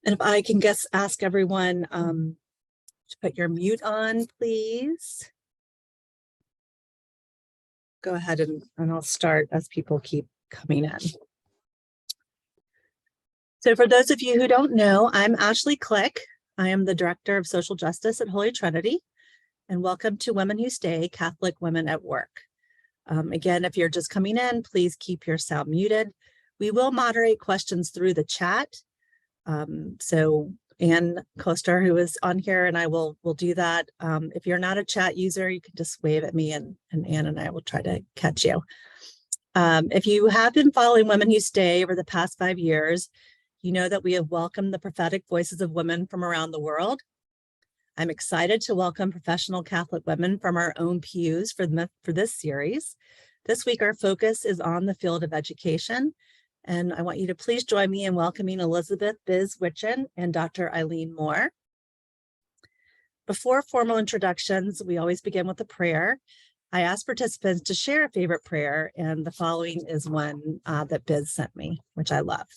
And if I can ask everyone to put your mute on, please. Go ahead and I'll start as people keep coming in. So for those of you who don't know, I'm Ashley Click. I am the Director of Social Justice at Holy Trinity, and welcome to Women Who Stay, Catholic Women at Work. Again, if you're just coming in, please keep your sound muted. We will moderate questions through the chat. So Ann Koster, who is on here, and I will do that. If you're not a chat user, you can just wave at me and Ann and I will try to catch you. If you have been following Women Who Stay over the past 5 years, you know that we have welcomed the prophetic voices of women from around the world. I'm excited to welcome professional Catholic women from our own pews for this series. This week, our focus is on the field of education, and I want you to please join me in welcoming Elizabeth Biz Wittschen and Dr. Eileen Moore. Before formal introductions, we always begin with a prayer. I ask participants to share a favorite prayer, and the following is one that Biz sent me, which I love.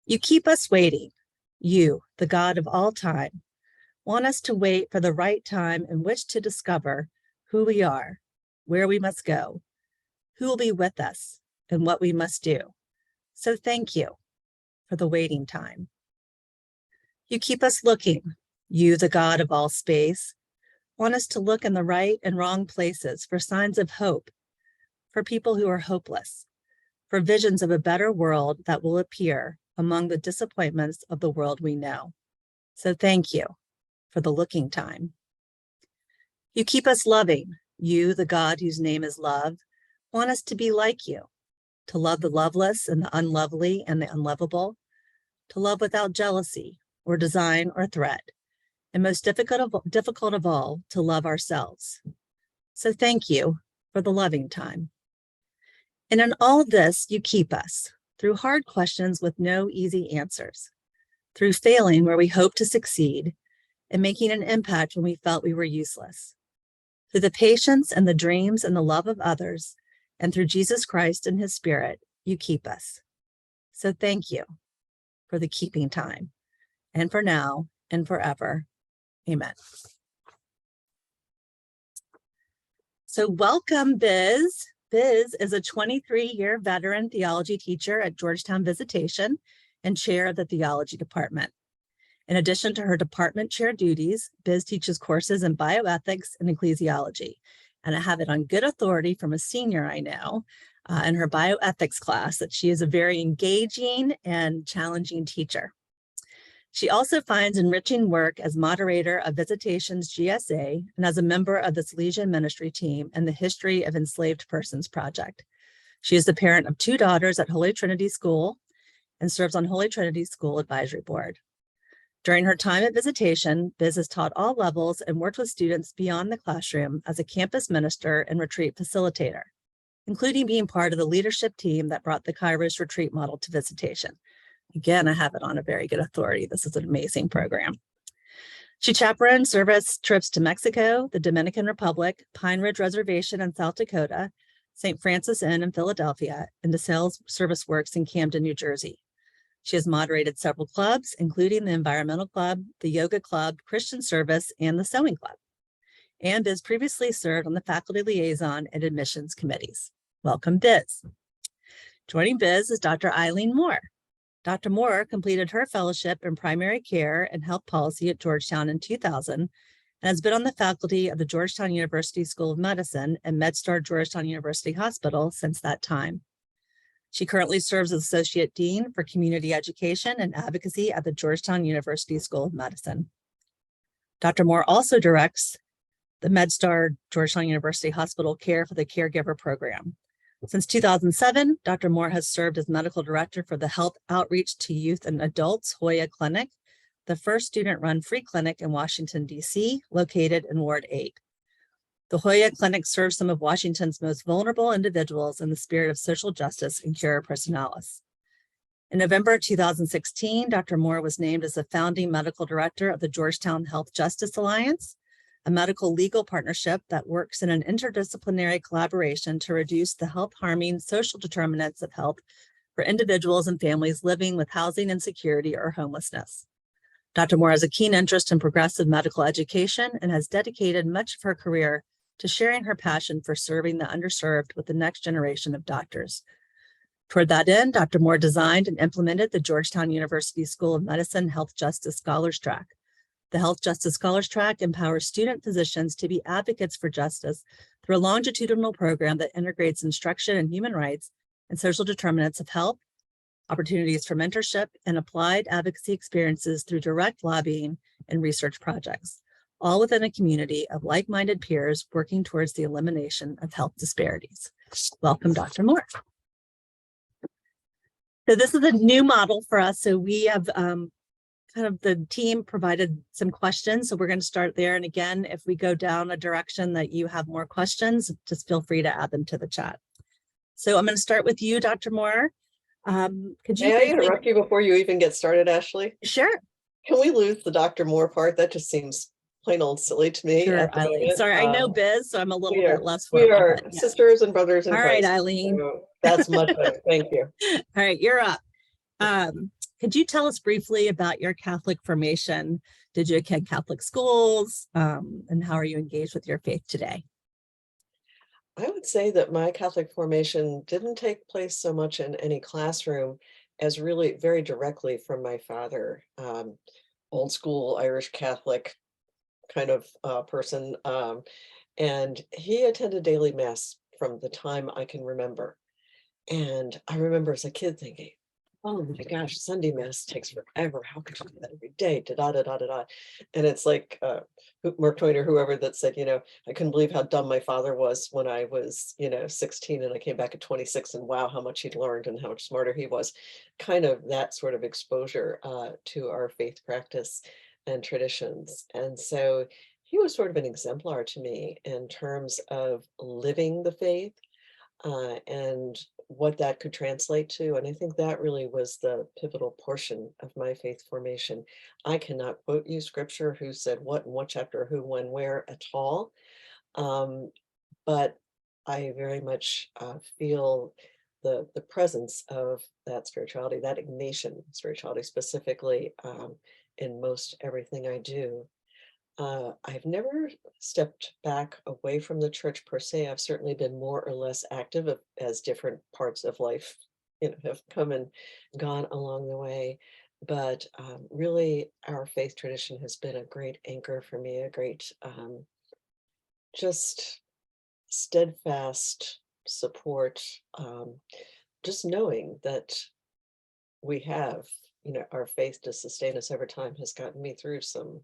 You keep us waiting. You, the God of all time, want us to wait for the right time in which to discover who we are, where we must go, who will be with us, and what we must do. So thank you for the waiting time. You keep us looking. You, the God of all space, want us to look in the right and wrong places for signs of hope, for people who are hopeless, for visions of a better world that will appear among the disappointments of the world we know. So thank you for the looking time. You keep us loving. You, the God whose name is love, want us to be like you, to love the loveless and the unlovely and the unlovable, to love without jealousy or design or threat, and most difficult of all, to love ourselves. So thank you for the loving time. And in all this, you keep us through hard questions with no easy answers, through failing where we hope to succeed, and making an impact when we felt we were useless, through the patience and the dreams and the love of others, and through Jesus Christ and his Spirit, you keep us. So thank you for the keeping time, and for now and forever. Amen. So welcome, Biz. Biz is a 23-year veteran theology teacher at Georgetown Visitation and chair of the theology department. In addition to her department chair duties, Biz teaches courses in bioethics and ecclesiology. And I have it on good authority from a senior I know in her bioethics class that she is a very engaging and challenging teacher. She also finds enriching work as moderator of Visitation's GSA and as a member of the Salesian ministry team and the History of Enslaved Persons Project. She is the parent of 2 daughters at Holy Trinity School and serves on Holy Trinity School Advisory Board. During her time at Visitation, Biz has taught all levels and worked with students beyond the classroom as a campus minister and retreat facilitator, including being part of the leadership team that brought the Kairos retreat model to Visitation. Again, I have it on a very good authority. This is an amazing program. She chaperoned service trips to Mexico, the Dominican Republic, Pine Ridge Reservation in South Dakota, St. Francis Inn in Philadelphia, and to Sales Service Works in Camden, New Jersey. She has moderated several clubs, including the Environmental Club, the Yoga Club, Christian Service, and the Sewing Club, and Biz previously served on the faculty liaison and admissions committees. Welcome, Biz. Joining Biz is Dr. Eileen Moore. Dr. Moore completed her fellowship in primary care and health policy at Georgetown in 2000 and has been on the faculty of the Georgetown University School of Medicine and MedStar Georgetown University Hospital since that time. She currently serves as Associate Dean for Community Education and Advocacy at the Georgetown University School of Medicine. Dr. Moore also directs the MedStar Georgetown University Hospital Care for the Caregiver Program. Since 2007, Dr. Moore has served as medical director for the Health Outreach to Youth and Adults Hoya Clinic, the first student-run free clinic in Washington, D.C., located in Ward 8. The Hoya Clinic serves some of Washington's most vulnerable individuals in the spirit of social justice and cura personalis. In November 2016, Dr. Moore was named as the founding medical director of the Georgetown Health Justice Alliance, a medical legal partnership that works in an interdisciplinary collaboration to reduce the health-harming social determinants of health for individuals and families living with housing insecurity or homelessness. Dr. Moore has a keen interest in progressive medical education and has dedicated much of her career to sharing her passion for serving the underserved with the next generation of doctors. Toward that end, Dr. Moore designed and implemented the Georgetown University School of Medicine Health Justice Scholars Track. The Health Justice Scholars Track empowers student physicians to be advocates for justice through a longitudinal program that integrates instruction in human rights and social determinants of health, opportunities for mentorship, and applied advocacy experiences through direct lobbying and research projects, all within a community of like-minded peers working towards the elimination of health disparities. Welcome, Dr. Moore. So this is a new model for us. So we have the team provided some questions. So we're going to start there. And again, if we go down a direction that you have more questions, just feel free to add them to the chat. So I'm going to start with you, Dr. Moore. Could you May I interrupt you before you even get started, Ashley? Sure. Can we lose the Dr. Moore part? That just seems plain old silly to me. Sure, Eileen. Sorry, I know Biz, so I'm a little bit less formal. We are yeah. sisters and brothers in All Christ. right, Eileen. So that's much better. Thank you. All right, you're up. Could you tell us briefly about your Catholic formation? Did you attend Catholic schools? And how are you engaged with your faith today? I would say that my Catholic formation didn't take place so much in any classroom as really very directly from my father, old school Irish Catholic kind of person. And he attended daily mass from the time I can remember. And I remember as a kid thinking, oh my gosh, Sunday mass takes forever. How could you do that every day? Da-da-da-da-da-da. And it's like Mark Twain or whoever that said, I couldn't believe how dumb my father was when I was, 16 and I came back at 26 and wow, how much he'd learned and how much smarter he was. Kind of that sort of exposure to our faith practice and traditions. And so he was sort of an exemplar to me in terms of living the faith and what that could translate to. And I think that really was the pivotal portion of my faith formation. I cannot quote you scripture, who said what in what chapter, who, when, where at all. But I very much feel the presence of that spirituality, that Ignatian spirituality specifically in most everything I do. I've never stepped back away from the church per se. I've certainly been more or less active as different parts of life, have come and gone along the way. But really, our faith tradition has been a great anchor for me, a great just steadfast support. Just knowing that we have, our faith to sustain us over time has gotten me through some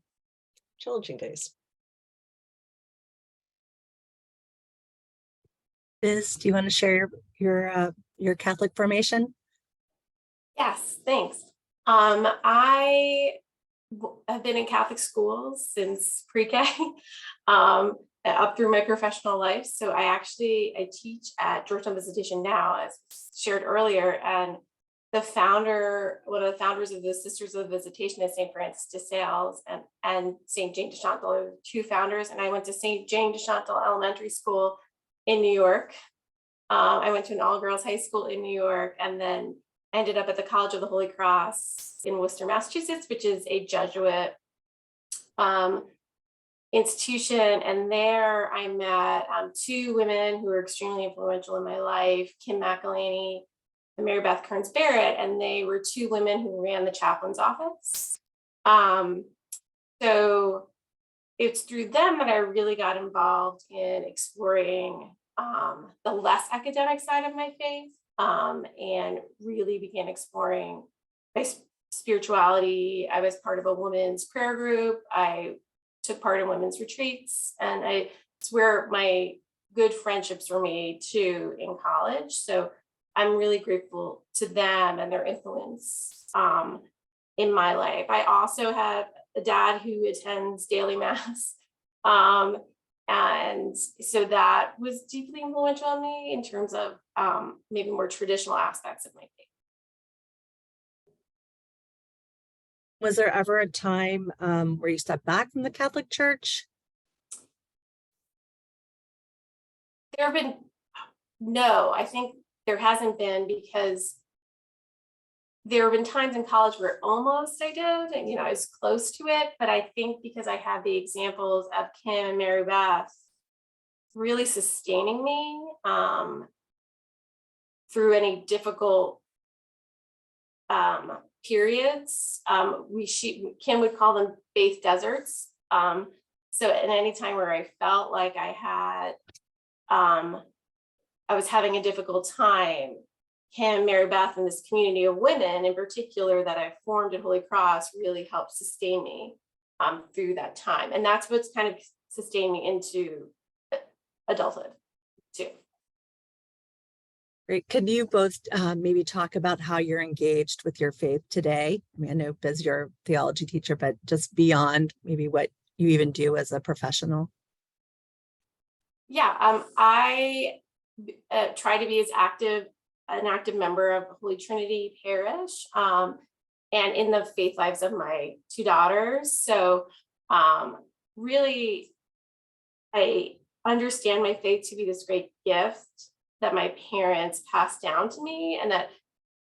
challenging days. Biz, do you want to share your Catholic formation? Yes, thanks. I have been in Catholic schools since pre-K up through my professional life. So I teach at Georgetown Visitation now, as shared earlier, and one of the founders of the Sisters of Visitation is St. Francis de Sales and St. Jane de Chantal are two founders. And I went to St. Jane de Chantal Elementary School in New York. I went to an all-girls high school in New York, and then ended up at the College of the Holy Cross in Worcester, Massachusetts, which is a Jesuit institution. And there I met two women who were extremely influential in my life, Kim McElhaney and Mary Beth Kearns Barrett, and they were two women who ran the chaplain's office. So it's through them that I really got involved in exploring the less academic side of my faith, and really began exploring my spirituality. I was part of a women's prayer group. I took part in women's retreats, and it's where my good friendships were made too in college. So I'm really grateful to them and their influence in my life. I also have a dad who attends daily mass. And so that was deeply influential on me in terms of maybe more traditional aspects of my faith. Was there ever a time where you stepped back from the Catholic Church? No, I think there hasn't been, because there have been times in college where almost I did, and, you know, I was close to it, but I think because I had the examples of Kim and Mary Beth really sustaining me through any difficult periods. Kim would call them faith deserts. So at any time where I felt like I was having a difficult time, Kim, Mary Beth, and this community of women in particular that I formed at Holy Cross really helped sustain me through that time. And that's what's kind of sustained me into adulthood too. Great. Can you both maybe talk about how you're engaged with your faith today? I mean, I know Biz, you're a theology teacher, but just beyond maybe what you even do as a professional. Yeah, I try to be an active member of Holy Trinity Parish, and in the faith lives of my two daughters. So really, I understand my faith to be this great gift that my parents passed down to me, and that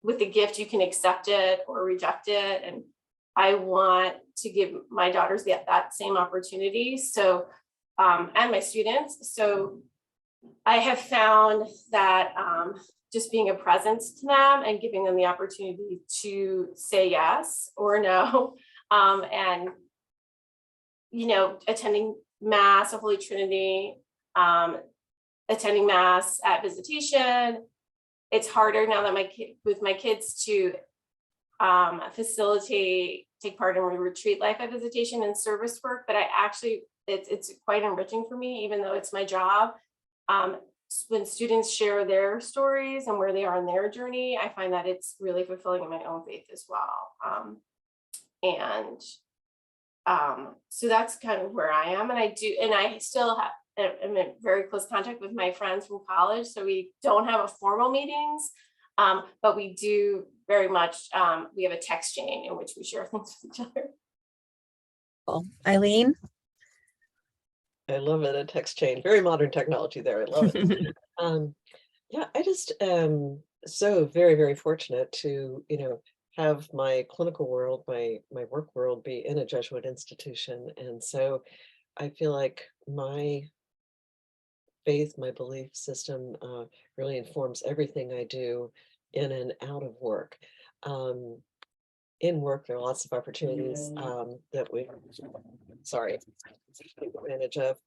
with the gift you can accept it or reject it. And I want to give my daughters that same opportunity. So, and my students. So I have found that just being a presence to them and giving them the opportunity to say yes or no, and, you know, attending Mass at Holy Trinity, attending Mass at Visitation. It's harder now that with my kids to take part in retreat life at Visitation and service work, but it's quite enriching for me, even though it's my job. When students share their stories and where they are in their journey, I find that it's really fulfilling in my own faith as well. So that's kind of where I am, and I still am in very close contact with my friends from college. So we don't have a formal meetings, but we do very much, we have a text chain in which we share things with each other. Well, Eileen? I love it, a text chain, very modern technology there, I love it. Yeah, I just am so very, very fortunate to, you know, have my clinical world, my work world be in a Jesuit institution. And so I feel like my faith, my belief system really informs everything I do in and out of work. In work, there are lots of opportunities that we, take advantage of.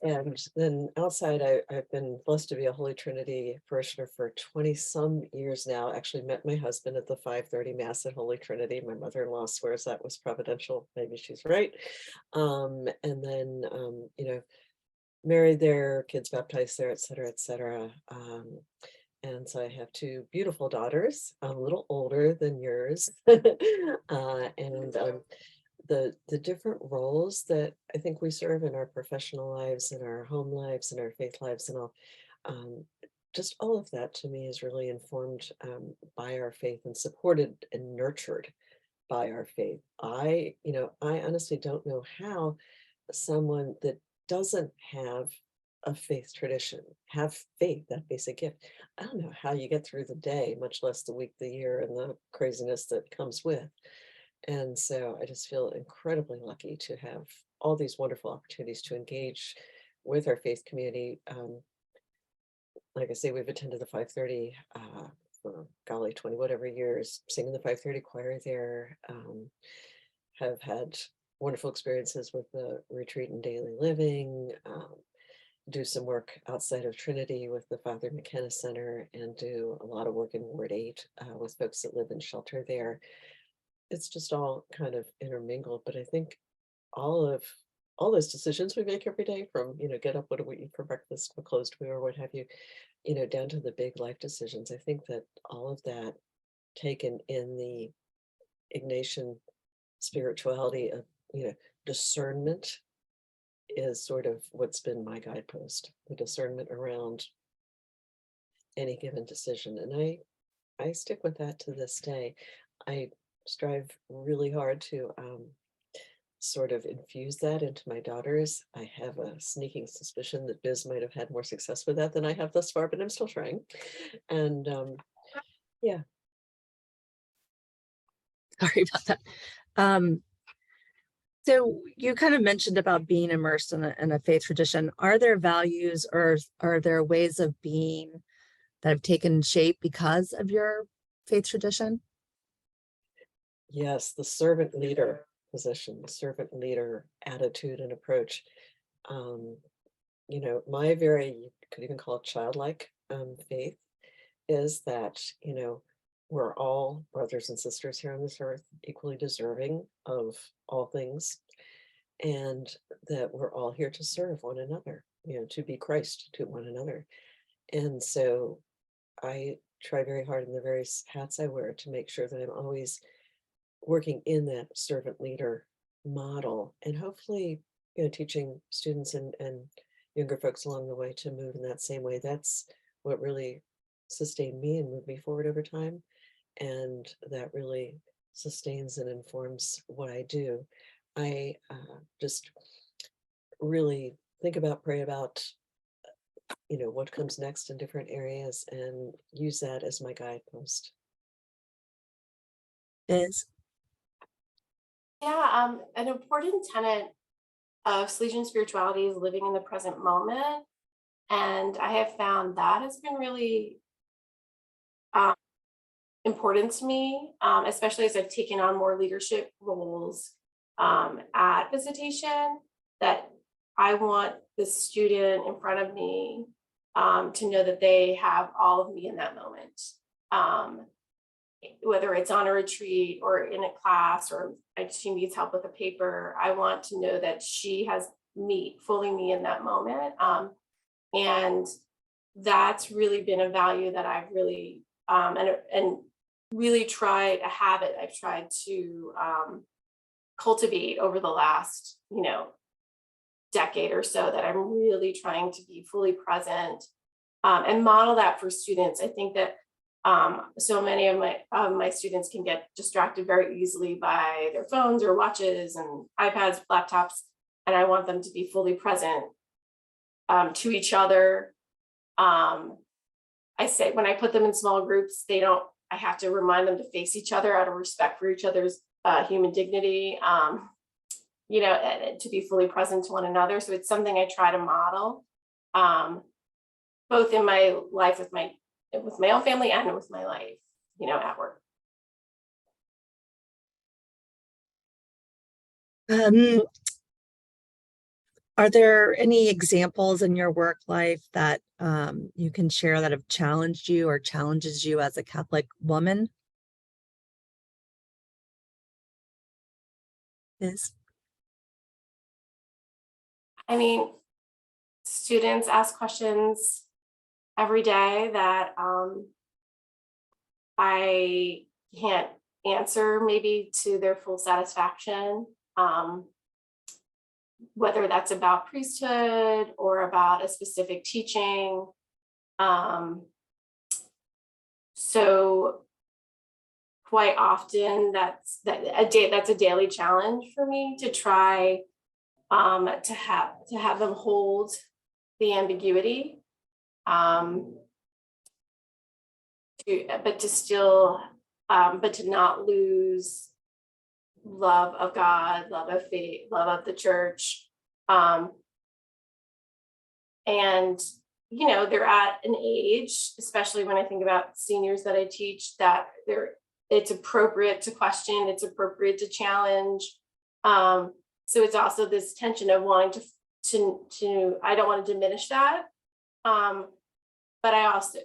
And then outside, I've been blessed to be a Holy Trinity parishioner for 20 some years now. Actually met my husband at the 5:30 Mass at Holy Trinity. My mother-in-law swears that was providential. Maybe she's right. And then, you know, married there, kids baptized there, et cetera, et cetera. And so I have two beautiful daughters, a little older than yours. The different roles that I think we serve in our professional lives, in our home lives, in our faith lives, and all, just all of that to me is really informed by our faith and supported and nurtured by our faith. I honestly don't know how someone that doesn't have a faith tradition, have faith, that basic gift. I don't know how you get through the day, much less the week, the year, and the craziness that comes with. And so I just feel incredibly lucky to have all these wonderful opportunities to engage with our faith community. Like I say, we've attended the 5:30 for golly, 20 whatever years, singing the 5:30 choir there, have had wonderful experiences with the retreat and daily living, do some work outside of Trinity with the Father McKenna Center, and do a lot of work in Ward 8 with folks that live in shelter there. It's just all kind of intermingled, but I think all those decisions we make every day, from, you know, get up, what do we eat for breakfast, what clothes do we wear, what have you, you know, down to the big life decisions. I think that all of that taken in the Ignatian spirituality of, you know, discernment is sort of what's been my guidepost, the discernment around any given decision. And I stick with that to this day. I strive really hard to sort of infuse that into my daughters. I have a sneaking suspicion that Biz might have had more success with that than I have thus far, but I'm still trying. And yeah, Sorry about that. Um, so you kind of mentioned about being immersed in a faith tradition. Are there values or are there ways of being that have taken shape because of your faith tradition? Yes, the servant leader position, the servant leader attitude and approach. Um, my very, you could even call it childlike faith is that, we're all brothers and sisters here on this earth, equally deserving of all things, and that we're all here to serve one another, to be Christ to one another. And so I try very hard in the various hats I wear to make sure that I'm always working in that servant leader model and hopefully, teaching students and younger folks along the way to move in that same way. That's what really sustained me and moved me forward over time. And that really sustains and informs what I do. I just really think about, pray about, what comes next in different areas and use that as my guidepost. Is Yeah, an important tenet of Salesian spirituality is living in the present moment. And I have found that has been really um, important to me, especially as I've taken on more leadership roles at Visitation, that I want the student in front of me to know that they have all of me in that moment. Um, Whether it's on a retreat or in a class or she needs help with a paper, I want to know that she has fully me in that moment. And that's really been a value that I've really and really tried a habit I've tried to cultivate over the last decade or so, that I'm really trying to be fully present and model that for students. I think that so many of my students can get distracted very easily by their phones or watches and iPads, laptops, and I want them to be fully present to each other. I say when I put them in small groups, I have to remind them to face each other out of respect for each other's human dignity, and to be fully present to one another. So it's something I try to model, both in my life with my own family and with my life, at work. Are there any examples in your work life that you can share that have challenged you or challenges you as a Catholic woman? Is I mean, students ask questions every day that I can't answer maybe to their full satisfaction. Whether that's about priesthood or about a specific teaching. So quite often that's a daily challenge for me to try to have them hold the ambiguity, but to not lose love of God, love of faith, love of the church. And, they're at an age, especially when I think about seniors that I teach, that it's appropriate to question, it's appropriate to challenge. So it's also this tension of wanting to I don't want to diminish that. But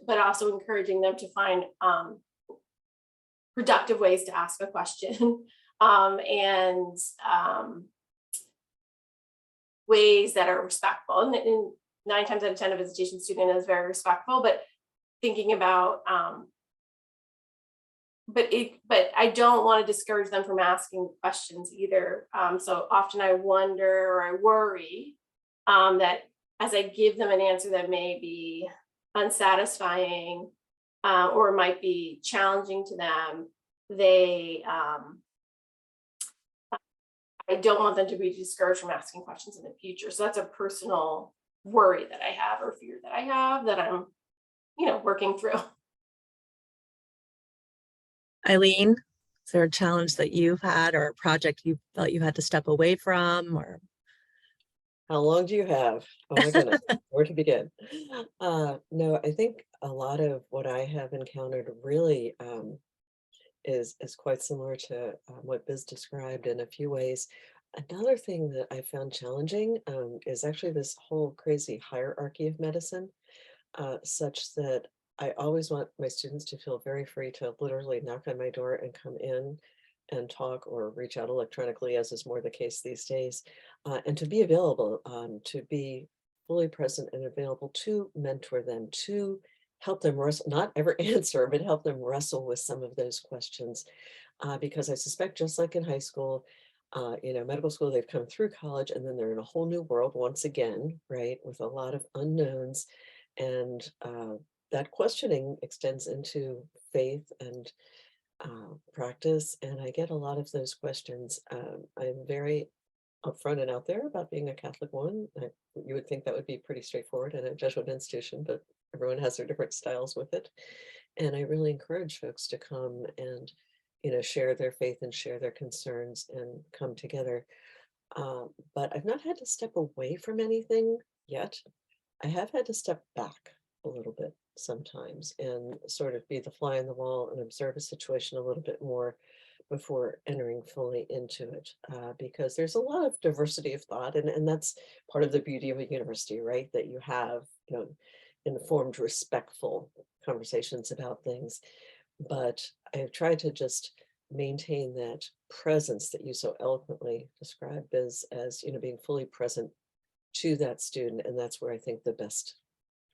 also encouraging them to find productive ways to ask a question. And ways that are respectful. And 9 times out of 10, a visitation student is very respectful, but thinking about, but I don't want to discourage them from asking questions either. So often I wonder or I worry that as I give them an answer that may be unsatisfying or might be challenging to them, I don't want them to be discouraged from asking questions in the future. So that's a personal worry that I have or fear that I have that I'm, working through. Eileen, Is there a challenge that you've had or a project you felt you had to step away from or? How long do you have? Oh my goodness, where to begin? No, I think a lot of what I have encountered really is quite similar to what Biz described in a few ways. Another thing that I found challenging is actually this whole crazy hierarchy of medicine, such that I always want my students to feel very free to literally knock on my door and come in and talk or reach out electronically, as is more the case these days, and to be available, to be fully present and available to mentor them, to help them wrestle, not ever answer, but help them wrestle with some of those questions. Because I suspect, just like in high school, medical school, they've come through college and then they're in a whole new world once again, right, with a lot of unknowns. And that questioning extends into faith and practice. And I get a lot of those questions. I'm very upfront and out there about being a Catholic woman. You would think that would be pretty straightforward in a Jesuit institution, but everyone has their different styles with it. And I really encourage folks to come and, share their faith and share their concerns and come together. But I've not had to step away from anything yet. I have had to step back a little bit sometimes and sort of be the fly on the wall and observe a situation a little bit more before entering fully into it, because there's a lot of diversity of thought, and that's part of the beauty of a university, right? That you have, informed, respectful conversations about things. But I've tried to just maintain that presence that you so eloquently described as being fully present to that student. And that's where I think the best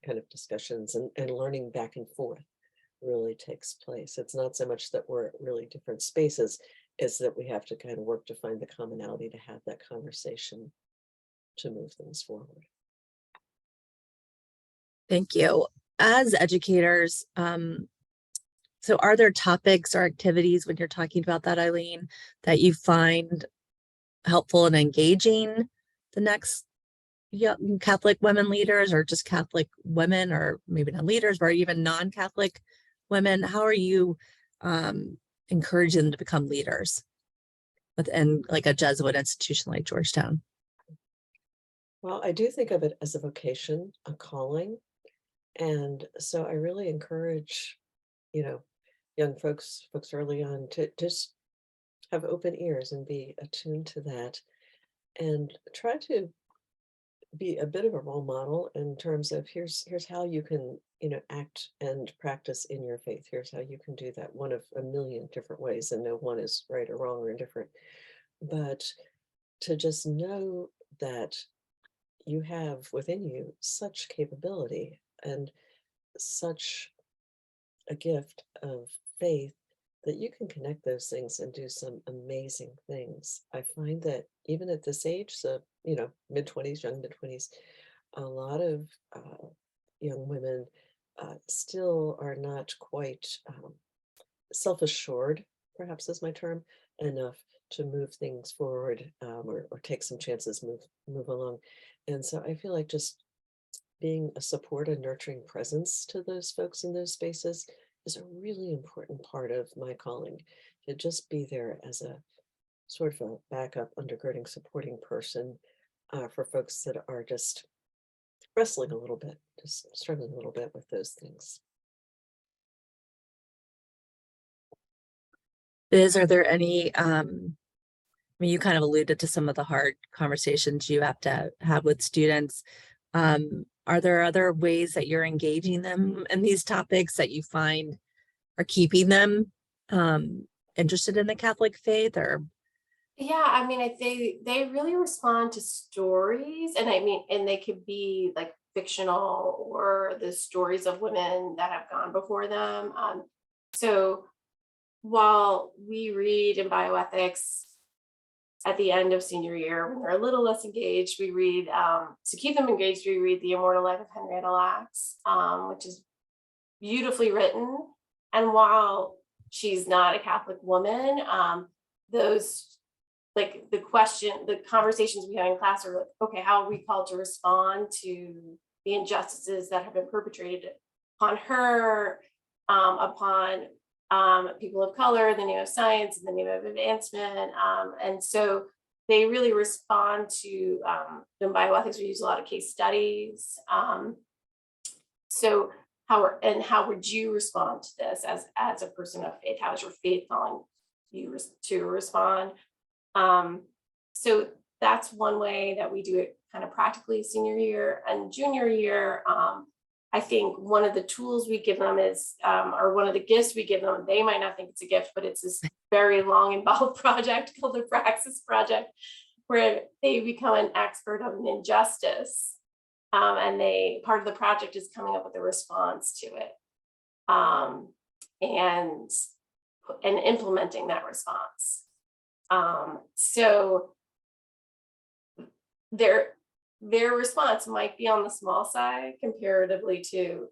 kind of discussions and learning back and forth really takes place. It's not so much that we're at really different spaces, is that we have to kind of work to find the commonality to have that conversation to move things forward. Thank you. As educators, so are there topics or activities when you're talking about that, Eileen, that you find helpful in engaging the next young Catholic women leaders, or just Catholic women, or maybe not leaders, or even non-Catholic women? How are you encouraging them to become leaders within like a Jesuit institution like Georgetown? Well, I do think of it as a vocation, a calling. And so I really encourage, young folks early on to just have open ears and be attuned to that and try to be a bit of a role model in terms of here's how you can act and practice in your faith. Here's how you can do that, one of a million different ways, and no one is right or wrong or indifferent. But to just know that you have within you such capability and such a gift of faith that you can connect those things and do some amazing things. I find that even at this age, so mid-20s, young mid-20s, a lot of young women still are not quite self-assured, perhaps is my term, enough to move things forward, or take some chances, move along. And so I feel like just being a support and nurturing presence to those folks in those spaces is a really important part of my calling, to just be there as a sort of a backup, undergirding, supporting person for folks that are just wrestling a little bit, just struggling a little bit with those things. Are there any, you kind of alluded to some of the hard conversations you have to have with students. Are there other ways that you're engaging them in these topics that you find are keeping them interested in the Catholic faith? Or Yeah, I mean, they really respond to stories, and they could be like fictional or the stories of women that have gone before them. So while we read in bioethics at the end of senior year, when they're a little less engaged, we read, to keep them engaged, we read The Immortal Life of Henrietta Lacks, which is beautifully written. And while she's not a Catholic woman, those, like the conversations we have in class are like, okay, how are we called to respond to the injustices that have been perpetrated upon her, upon people of color in the name of science, in the name of advancement. And so they really respond to, in bioethics, we use a lot of case studies. So how would you respond to this as a person of faith? How is your faith calling you to respond? So that's one way that we do it kind of practically senior year and junior year. I think one of the tools we give them is, or one of the gifts we give them, they might not think it's a gift, but it's this very long involved project called the Praxis Project, where they become an expert on an injustice. And part of the project is coming up with a response to it, and implementing that response. So their response might be on the small side comparatively to,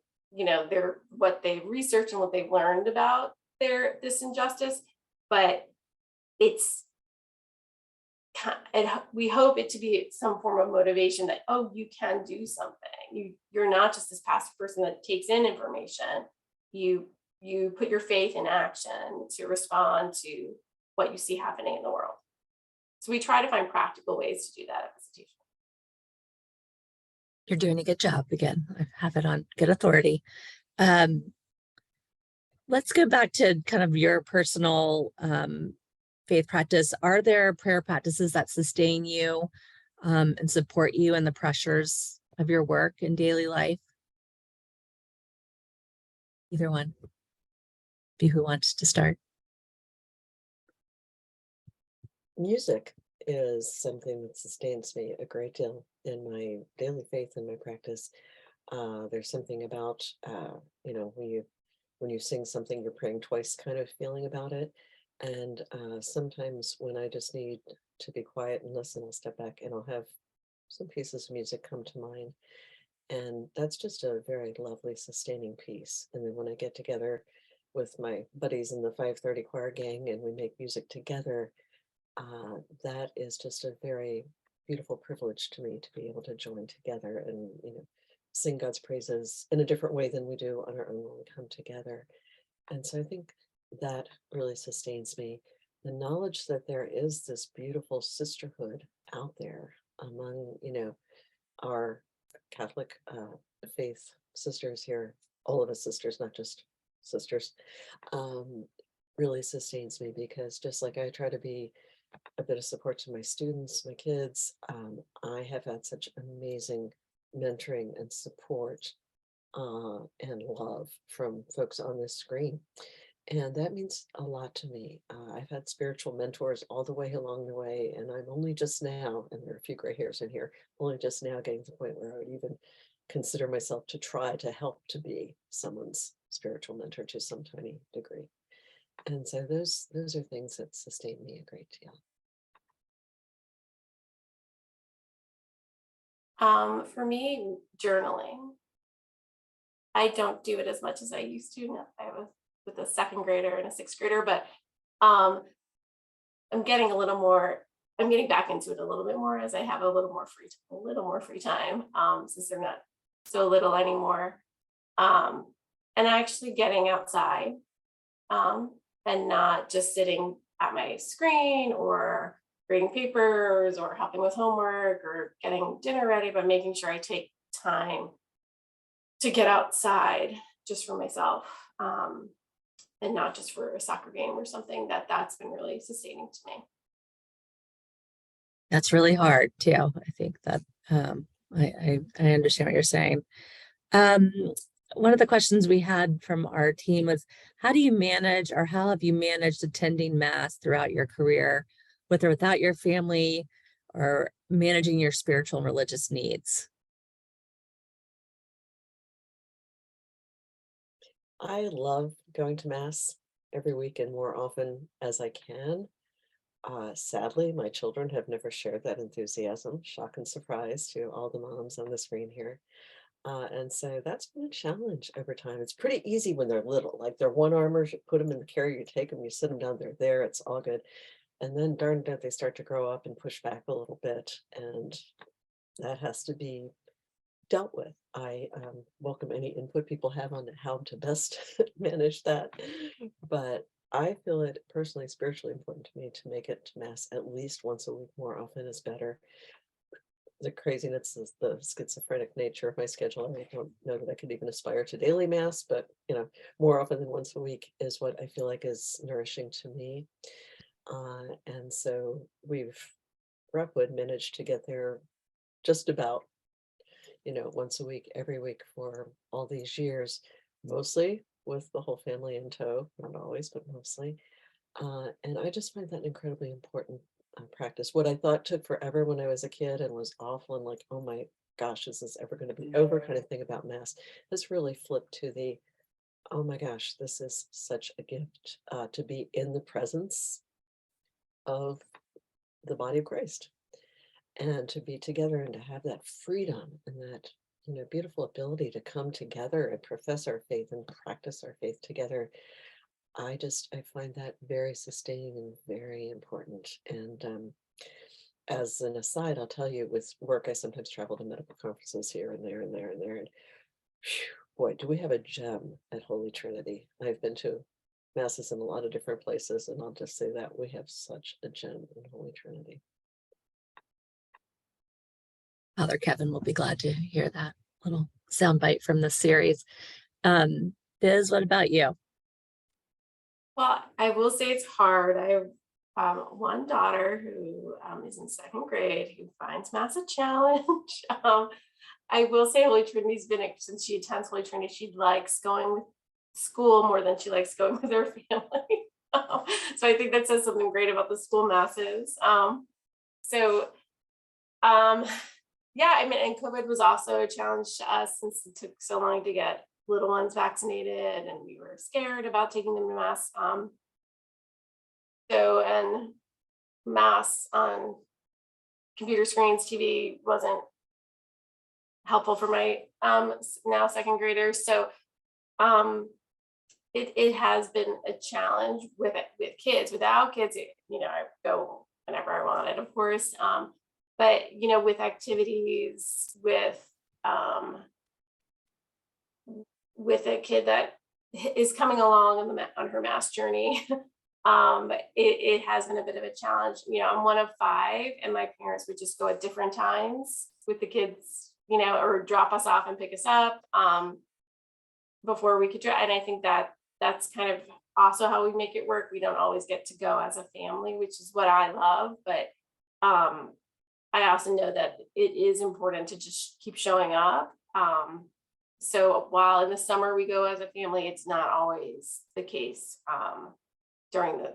what they've researched and what they've learned about this injustice, but we hope it to be some form of motivation that, oh, you can do something. You're not just this passive person that takes in information. You put your faith in action to respond to what you see happening in the world. So we try to find practical ways to do that at Visitation. You're doing a good job. Again, I have it on good authority. Let's go back to kind of your personal faith practice. Are there prayer practices that sustain you and support you in the pressures of your work and daily life? Either one. Be who wants to start. Music is something that sustains me a great deal in my daily faith and my practice. There's something about, when you sing something, you're praying twice kind of feeling about it. And sometimes when I just need to be quiet and listen, I'll step back and I'll have some pieces of music come to mind. And that's just a very lovely, sustaining piece. And then when I get together with my buddies in the 530 choir gang and we make music together, that is just a very beautiful privilege to me to be able to join together and, sing God's praises in a different way than we do on our own when we come together. And so I think that really sustains me. The knowledge that there is this beautiful sisterhood out there among, our Catholic faith sisters here, all of us sisters, not just sisters, really sustains me, because just like I try to be a bit of support to my students, my kids, I have had such amazing mentoring and support and love from folks on this screen. And that means a lot to me. I've had spiritual mentors all the way along the way, and I'm only just now, and there are a few gray hairs in here, only just now getting to the point where I would even consider myself to try to help to be someone's spiritual mentor to some tiny degree. And so those are things that sustain me a great deal. For me, journaling. I don't do it as much as I used to. I was with a second grader and a sixth grader, but I'm getting back into it a little bit more as I have a little more free time, since they're not so little anymore. And actually getting outside, and not just sitting at my screen or grading papers or helping with homework or getting dinner ready, but making sure I take time to get outside just for myself, and not just for a soccer game or something. That's been really sustaining to me. That's really hard too. I think that I understand what you're saying. One of the questions we had from our team was, how have you managed attending Mass throughout your career, with or without your family, or managing your spiritual and religious needs? I love going to Mass every week and more often as I can. Sadly, my children have never shared that enthusiasm. Shock and surprise to all the moms on the screen here. And so that's been a challenge over time. It's pretty easy when they're little, like they're one-armers, you put them in the carrier, you take them, you sit them down, they're there, it's all good. And then darn it, they start to grow up and push back a little bit, and that has to be dealt with. I welcome any input people have on how to best manage that. but I feel it personally spiritually important to me to make it to mass at least once a week. More often is better. The craziness is the schizophrenic nature of my schedule. I don't know that I could even aspire to daily mass, but more often than once a week is what I feel like is nourishing to me. And so Rockwood managed to get there just about, once a week, every week for all these years, mostly with the whole family in tow, not always, but mostly. And I just find that an incredibly important practice. What I thought took forever when I was a kid and was awful and like, oh my gosh, is this ever going to be over kind of thing about mass has really flipped to the, oh my gosh, this is such a gift to be in the presence of the body of Christ and to be together and to have that freedom and that beautiful ability to come together and profess our faith and practice our faith together. I find that very sustaining and very important. And as an aside, I'll tell you, with work, I sometimes travel to medical conferences here and there and there and there. And phew, boy, do we have a gem at Holy Trinity. I've been to masses in a lot of different places, and I'll just say that we have such a gem in Holy Trinity. Father Kevin will be glad to hear that little soundbite from this series. Biz, what about you? Well, I will say it's hard. I have one daughter who is in second grade who finds mass a challenge. I will say Holy Trinity's been, since she attends Holy Trinity, she likes going with school more than she likes going with her family. So I think that says something great about the school masses. Yeah, I mean, and COVID was also a challenge to us since it took so long to get little ones vaccinated and we were scared about taking them to mass. And mass on computer screens, TV wasn't helpful for my now second graders. So it has been a challenge with kids. Without kids, I go whenever I wanted, of course. But with activities with a kid that is coming along on her mass journey, it has been a bit of a challenge. I'm one of 5, and my parents would just go at different times with the kids, or drop us off and pick us up before we could drive. And I think that's kind of also how we make it work. We don't always get to go as a family, which is what I love, but I also know that it is important to just keep showing up. So while in the summer we go as a family, it's not always the case during the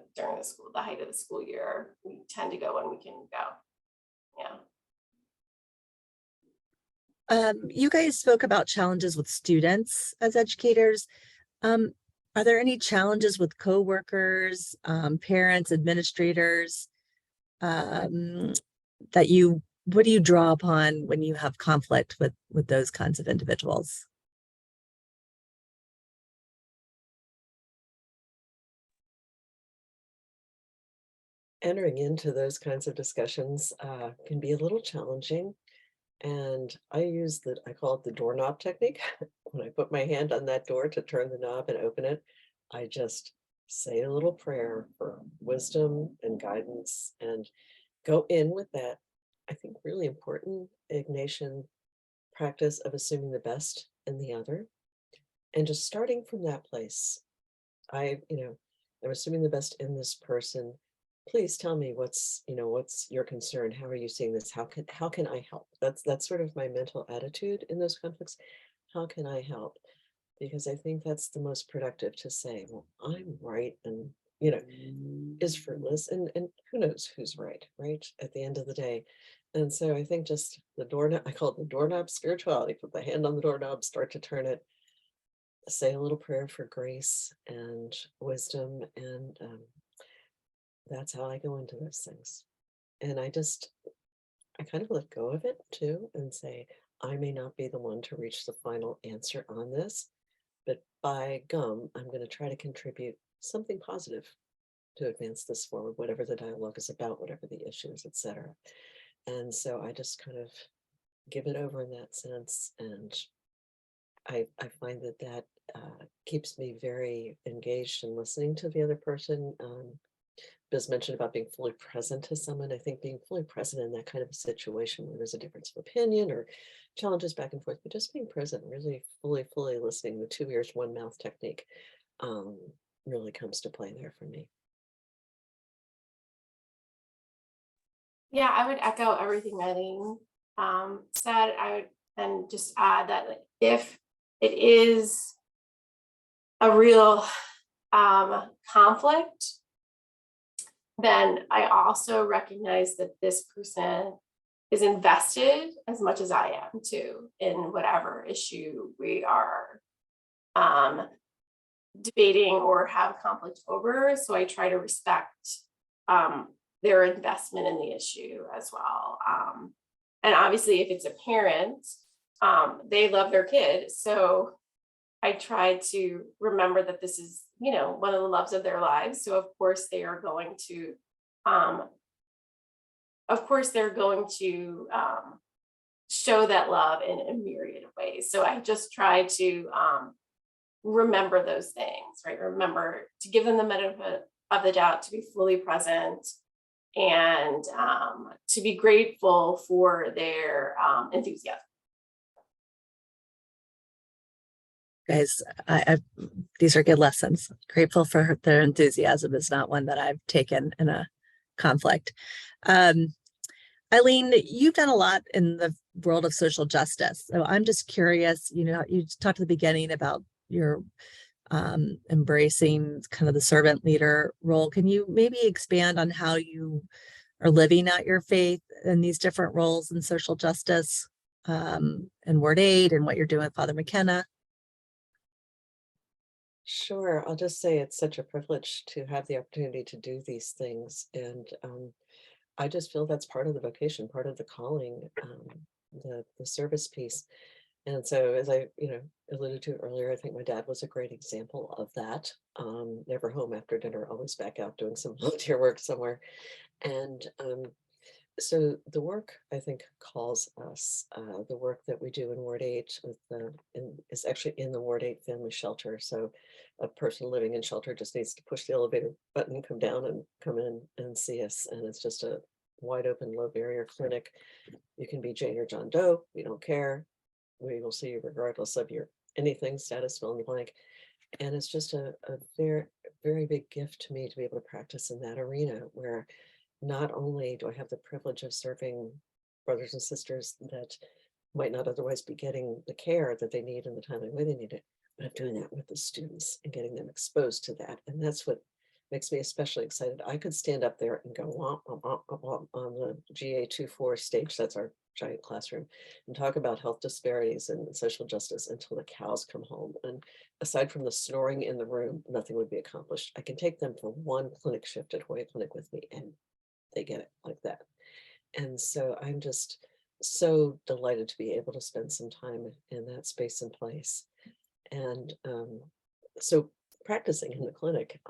height of the school year. We tend to go when we can go. Yeah. You guys spoke about challenges with students as educators. Are there any challenges with coworkers, parents, administrators, what do you draw upon when you have conflict with those kinds of individuals? Entering into those kinds of discussions can be a little challenging. And I call it the doorknob technique. When I put my hand on that door to turn the knob and open it, I just say a little prayer for wisdom and guidance and go in with that, I think, really important Ignatian practice of assuming the best in the other. And just starting from that place, I'm assuming the best in this person. Please tell me what's your concern. How are you seeing this? How can I help? That's sort of my mental attitude in those conflicts. How can I help? Because I think that's the most productive to say, well, I'm right, and is fruitless, and who knows who's right at the end of the day. And so I think just the doorknob, I call it the doorknob spirituality. Put the hand on the doorknob, start to turn it, say a little prayer for grace and wisdom, and that's how I go into those things. And I kind of let go of it too and say, I may not be the one to reach the final answer on this, but by gum, I'm going to try to contribute something positive to advance this forward, whatever the dialogue is about, whatever the issues, etc. And so I just kind of give it over in that sense and I find that keeps me very engaged in listening to the other person. Biz mentioned about being fully present to someone. I think being fully present in that kind of a situation where there's a difference of opinion or challenges back and forth, but just being present, really fully listening, the 2 ears, 1 mouth technique um, really comes to play there for me. Yeah, I would echo everything Eileen said. I would and just add that like, if it is a real conflict, then I also recognize that this person is invested as much as I am too in whatever issue we are debating or have conflict over. So I try to respect their investment in the issue as well. And obviously, if it's a parent, they love their kid. So I try to remember that this is, one of the loves of their lives. So of course they are going to, show that love in a myriad of ways. So I just try to remember those things, right? Remember to give them the benefit of the doubt, to be fully present, and to be grateful for their enthusiasm. Guys, these are good lessons. Grateful for their enthusiasm is not one that I've taken in a conflict. Eileen, you've done a lot in the world of social justice. So I'm just curious, you talked at the beginning about your embracing kind of the servant leader role. Can you maybe expand on how you are living out your faith in these different roles in social justice and Ward 8 and what you're doing with Father McKenna? Sure. I'll just say it's such a privilege to have the opportunity to do these things. And I just feel that's part of the vocation, part of the calling, the service piece. And so as I, alluded to earlier, I think my dad was a great example of that. Never home after dinner, always back out doing some volunteer work somewhere. And so the work, I think, calls us. The work that we do in Ward 8 is actually in the Ward 8 family shelter. So a person living in shelter just needs to push the elevator button, come down and come in and see us. And it's just a wide open, low barrier clinic. You can be Jane or John Doe. We don't care. We will see you regardless of your anything status, fill in the blank. And it's just a very, very big gift to me to be able to practice in that arena where not only do I have the privilege of serving brothers and sisters that might not otherwise be getting the care that they need in the timely way they need it, but I'm doing that with the students and getting them exposed to that. And that's what makes me especially excited. I could stand up there and go womp, womp, womp, womp, on the GA24 stage, that's our giant classroom, and talk about health disparities and social justice until the cows come home. And aside from the snoring in the room, nothing would be accomplished. I can take them for one clinic shift at Hoya Clinic with me and they get it like that. And so I'm just so delighted to be able to spend some time in that space and place. And so practicing in the clinic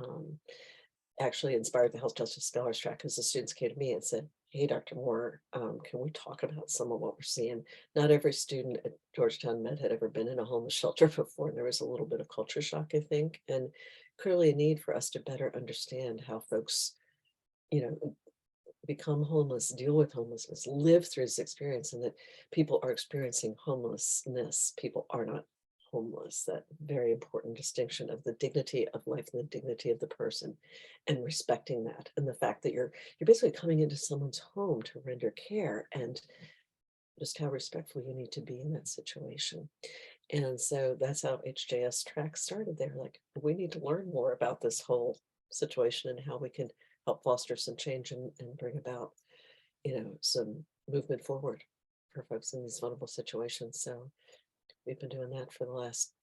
actually inspired the Health Justice Scholars Track because the students came to me and said, hey, Dr. Moore, can we talk about some of what we're seeing? Not every student at Georgetown Med had ever been in a homeless shelter before. And there was a little bit of culture shock, I think, and clearly a need for us to better understand how folks, become homeless, deal with homelessness, live through this experience, and that people are experiencing homelessness. People are not homeless. That very important distinction of the dignity of life and the dignity of the person, and respecting that, and the fact that you're basically coming into someone's home to render care, and just how respectful you need to be in that situation. And so that's how HJS Track started there. Like, we need to learn more about this whole situation and how we can help foster some change and bring about, some movement forward for folks in these vulnerable situations. So we've been doing that for the last,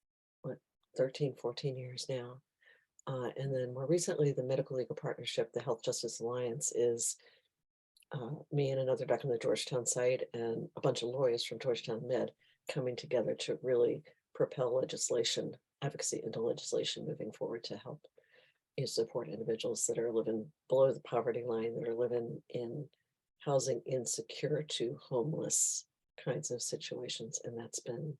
13, 14 years now. And then more recently, the Medical Legal Partnership, the Health Justice Alliance, is me and another doc on the Georgetown site and a bunch of lawyers from Georgetown Med coming together to really propel legislation, advocacy into legislation moving forward to help support individuals that are living below the poverty line, that are living in housing insecure to homeless kinds of situations. And that's been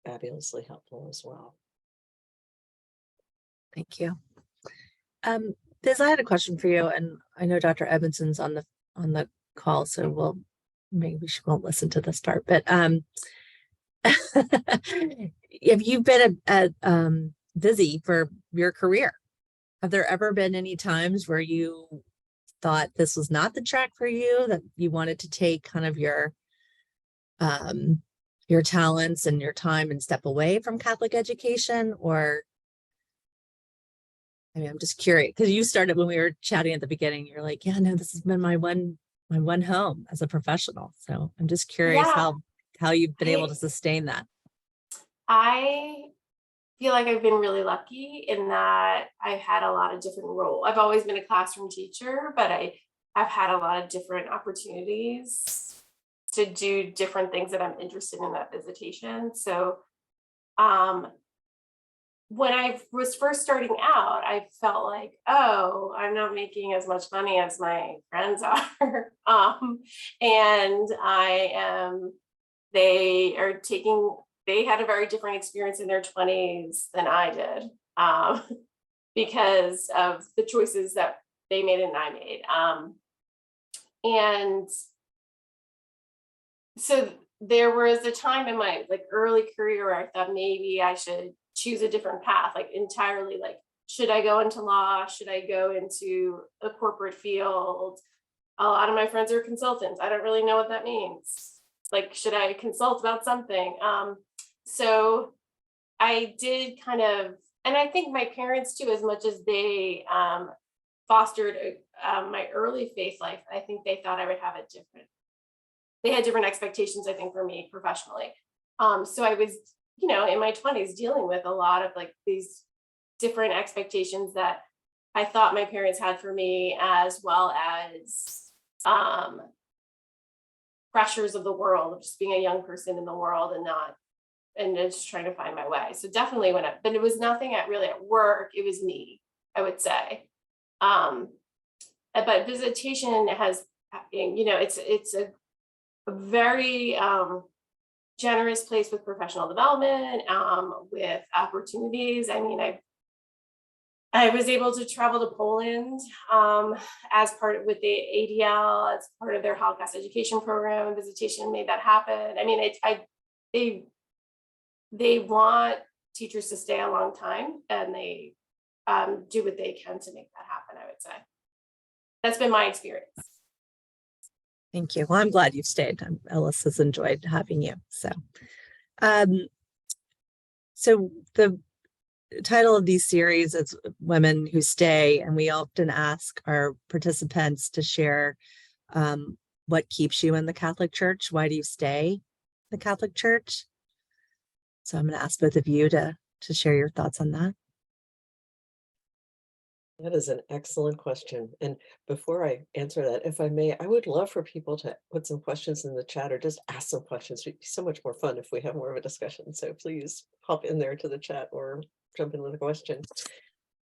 fabulously helpful as well. Thank you. Biz, I had a question for you, and I know Dr. Edmondson's on the call, so maybe she won't listen to this part, but have you been at Visi for your career? Have there ever been any times where you thought this was not the track for you, that you wanted to take kind of your talents and your time and step away from Catholic education? Or, I mean, I'm just curious, because you started when we were chatting at the beginning, you're like, yeah, no, this has been my one home as a professional. So I'm just curious Yeah, how you've been able to sustain that. I feel like I've been really lucky in that I've had a lot of different roles. I've always been a classroom teacher, but I've had a lot of different opportunities to do different things that I'm interested in that visitation. So when I was first starting out, I felt like, oh, I'm not making as much money as my friends are. And they had a very different experience in their 20s than I did, because of the choices that they made and I made. And so there was a time in my early career where I thought maybe I should choose a different path, entirely, should I go into law? Should I go into a corporate field? A lot of my friends are consultants. I don't really know what that means. Should I consult about something? So I did kind of, and I think my parents too, as much as they fostered my early faith life, I think they thought I would have they had different expectations, I think, for me professionally. So I was, in my 20s dealing with a lot of these different expectations that I thought my parents had for me, as well as pressures of the world, of just being a young person in the world and just trying to find my way. So definitely but it was nothing really at work. It was me, I would say. But visitation has, it's a very generous place with professional development, with opportunities. I mean, I was able to travel to Poland as with the ADL, as part of their Holocaust education program. Visitation made that happen. I mean, they want teachers to stay a long time, and they do what they can to make that happen, I would say. That's been my experience. Thank you. Well, I'm glad you've stayed. Ellis has enjoyed having you. So, so the title of these series is Women Who Stay, and we often ask our participants to share what keeps you in the Catholic Church. Why do you stay in the Catholic Church? So I'm going to ask both of you to share your thoughts on that. That is an excellent question. And before I answer that, if I may, I would love for people to put some questions in the chat or just ask some questions. It'd be so much more fun if we have more of a discussion. So please hop in there to the chat or jump in with a question.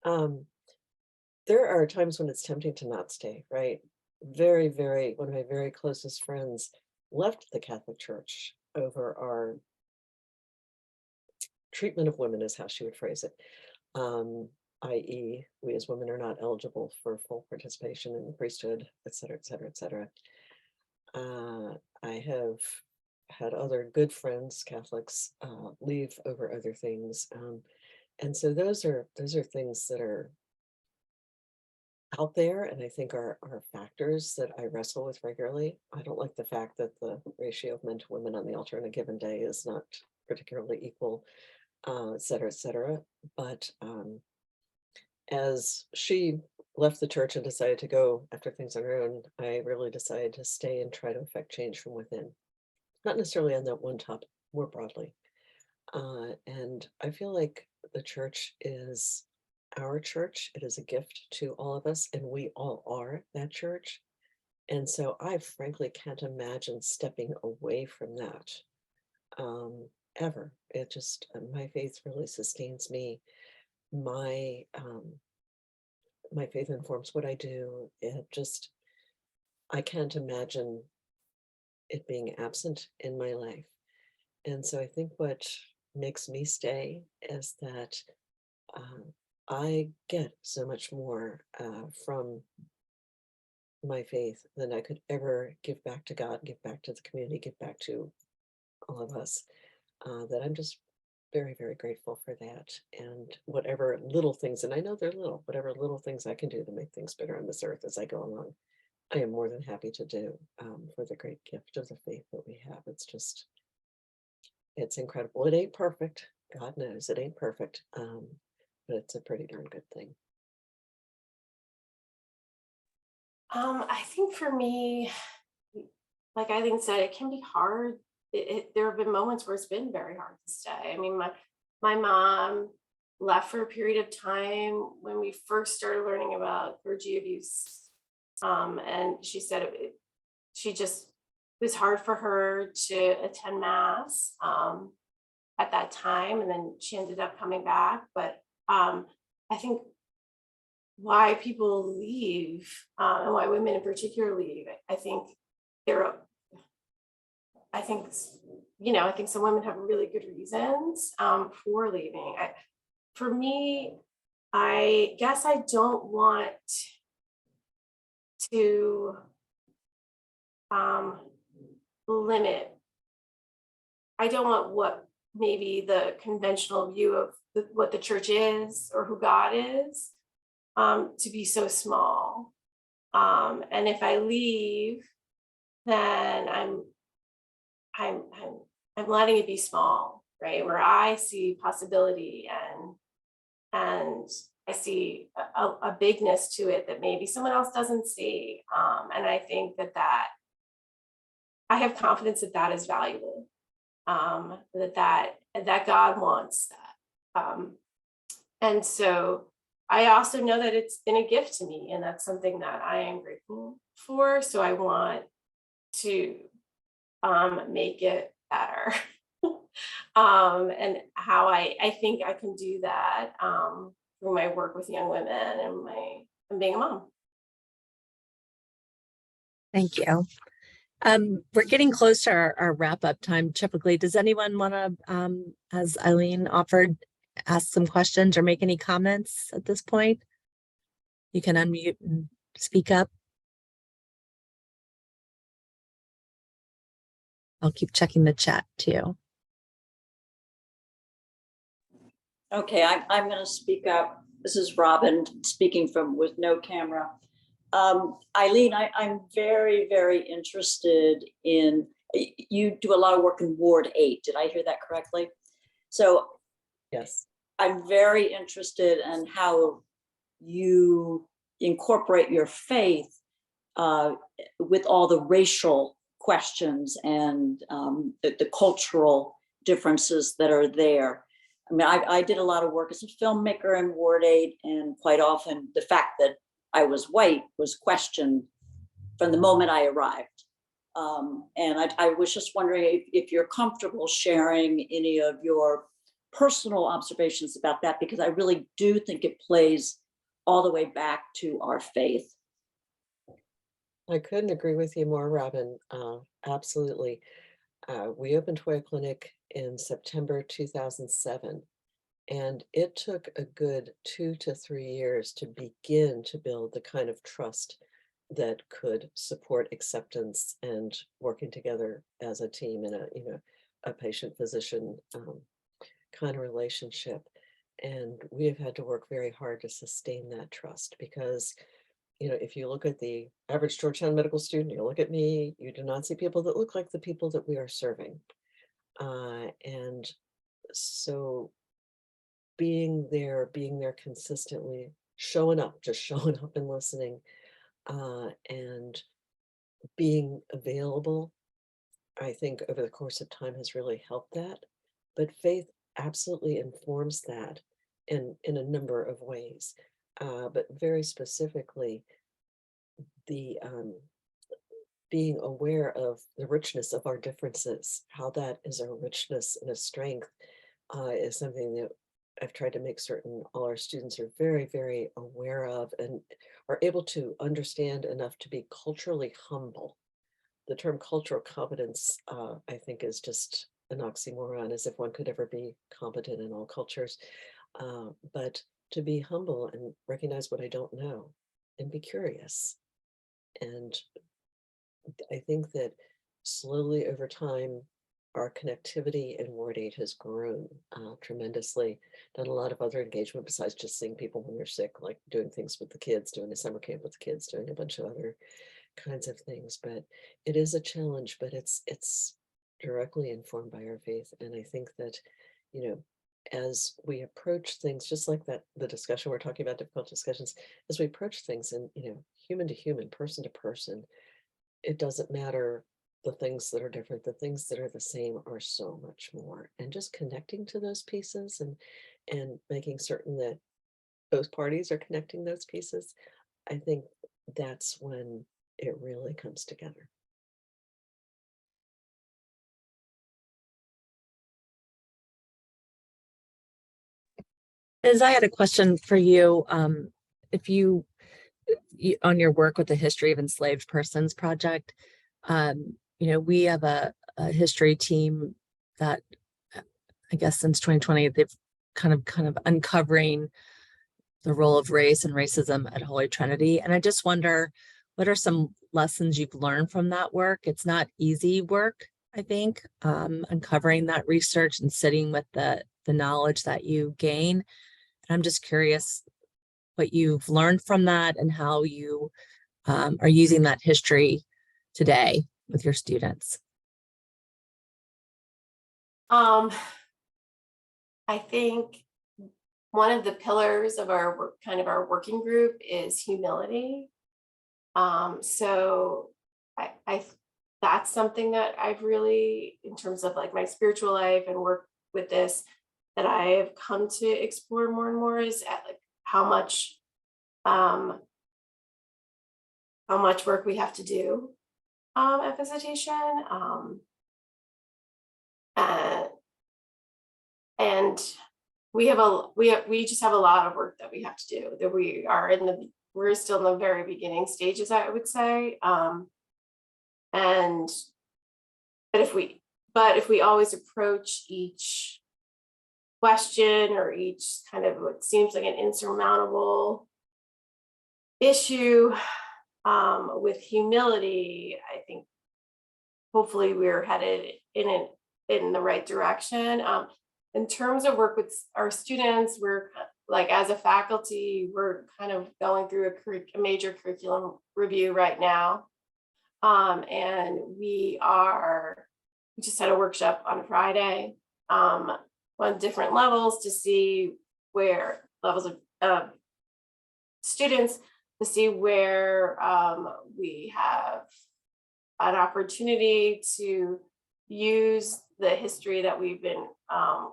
There are times when it's tempting to not stay, right? One of my very closest friends left the Catholic Church over our treatment of women, is how she would phrase it. I.e., we as women are not eligible for full participation in the priesthood, et cetera, et cetera, et cetera. I have had other good friends, Catholics, leave over other things. And so those are things that are out there, and I think are factors that I wrestle with regularly. I don't like the fact that the ratio of men to women on the altar on a given day is not particularly equal, et cetera, et cetera. But as she left the church and decided to go after things on her own, I really decided to stay and try to affect change from within. Not necessarily on that one topic, more broadly. And I feel like the church is our church. It is a gift to all of us, and we all are that church. And so I frankly can't imagine stepping away from that ever. It just, my faith really sustains me. My faith informs what I do. I can't imagine it being absent in my life. And so I think what makes me stay is that I get so much more from my faith than I could ever give back to God, give back to the community, give back to all of us. That I'm just very, very grateful for that. And whatever little things, and I know they're little, whatever little things I can do to make things better on this earth as I go along, I am more than happy to do for the great gift of the faith that we have. It's just, it's incredible. It ain't perfect. God knows it ain't perfect. But it's a pretty darn good thing. I think for me, like Eileen said, it can be hard. There have been moments where it's been very hard to stay. I mean, my mom left for a period of time when we first started learning about clergy abuse. And she said she just, it was hard for her to attend mass at that time. And then she ended up coming back. But I think why people leave and why women in particular leave, I think I think some women have really good reasons for leaving. For me, I guess I don't want to limit. I don't want what maybe the conventional view of what the church is or who God is to be so small. And if I leave, then I'm letting it be small, right? Where I see possibility and I see a bigness to it that maybe someone else doesn't see. And I think that I have confidence that is valuable. That God wants that. And so I also know that it's been a gift to me, and that's something that I am grateful for. So I want to make it better. And how I think I can do that through my work with young women and being a mom. Thank you. We're getting close to our wrap-up time. Typically, does anyone want to, as Eileen offered, ask some questions or make any comments at this point? You can unmute and speak up. I'll keep checking the chat too. Okay, I'm going to speak up. This is Robin speaking with no camera. Eileen, I'm very, very interested in, you do a lot of work in Ward 8. Did I hear that correctly? So Yes. I'm very interested in how you incorporate your faith with all the racial questions and the cultural differences that are there. I mean, I did a lot of work as a filmmaker in Ward 8, and quite often the fact that I was white was questioned from the moment I arrived. And I was just wondering if you're comfortable sharing any of your personal observations about that, because I really do think it plays all the way back to our faith. I couldn't agree with you more, Robin. Absolutely. We opened Hoya Clinic in September 2007, and it took a good 2 to 3 years to begin to build the kind of trust that could support acceptance and working together as a team in a patient-physician kind of relationship. And we have had to work very hard to sustain that trust because, if you look at the average Georgetown medical student, you look at me, you do not see people that look like the people that we are serving. And so being there consistently, showing up and listening, and being available, I think over the course of time has really helped that. But faith absolutely informs that in a number of ways. But very specifically, the being aware of the richness of our differences, how that is a richness and a strength, is something that I've tried to make certain all our students are very, very aware of and are able to understand enough to be culturally humble. The term cultural competence, I think, is just an oxymoron, as if one could ever be competent in all cultures. But to be humble and recognize what I don't know and be curious. And I think that slowly over time, our connectivity and ward aid has grown tremendously. Done a lot of other engagement besides just seeing people when they're sick, like doing things with the kids, doing a summer camp with the kids, doing a bunch of other kinds of things. But it is a challenge, but it's directly informed by our faith. And I think that, you know, as we approach things, just like that, the discussion we're talking about, difficult discussions, as we approach things and, human to human, person to person, it doesn't matter the things that are different, the things that are the same are so much more. And just connecting to those pieces and making certain that both parties are connecting those pieces, I think that's when it really comes together. Liz, I had a question for you. If on your work with the History of Enslaved Persons Project, we have a history team that I guess since 2020, they've kind of uncovering the role of race and racism at Holy Trinity. And I just wonder, what are some lessons you've learned from that work? It's not easy work, I think, uncovering that research and sitting with the knowledge that you gain. And I'm just curious what you've learned from that and how you are using that history today with your students. I think one of the pillars of our work, kind of our working group, is humility. So I that's something that I've really, in terms of like my spiritual life and work with this, that I have come to explore more and more, is at like how much work we have to do at Visitation. And we just have a lot of work that we have to do, that we're still in the very beginning stages, I would say. But if we always approach each question or each kind of what seems like an insurmountable issue with humility, I think hopefully we're headed in the right direction. In terms of work with our students, we're like, as a faculty, we're kind of going through a major curriculum review right now. And we just had a workshop on Friday on different levels to see where levels of students, to see where we have an opportunity to use the history that we've been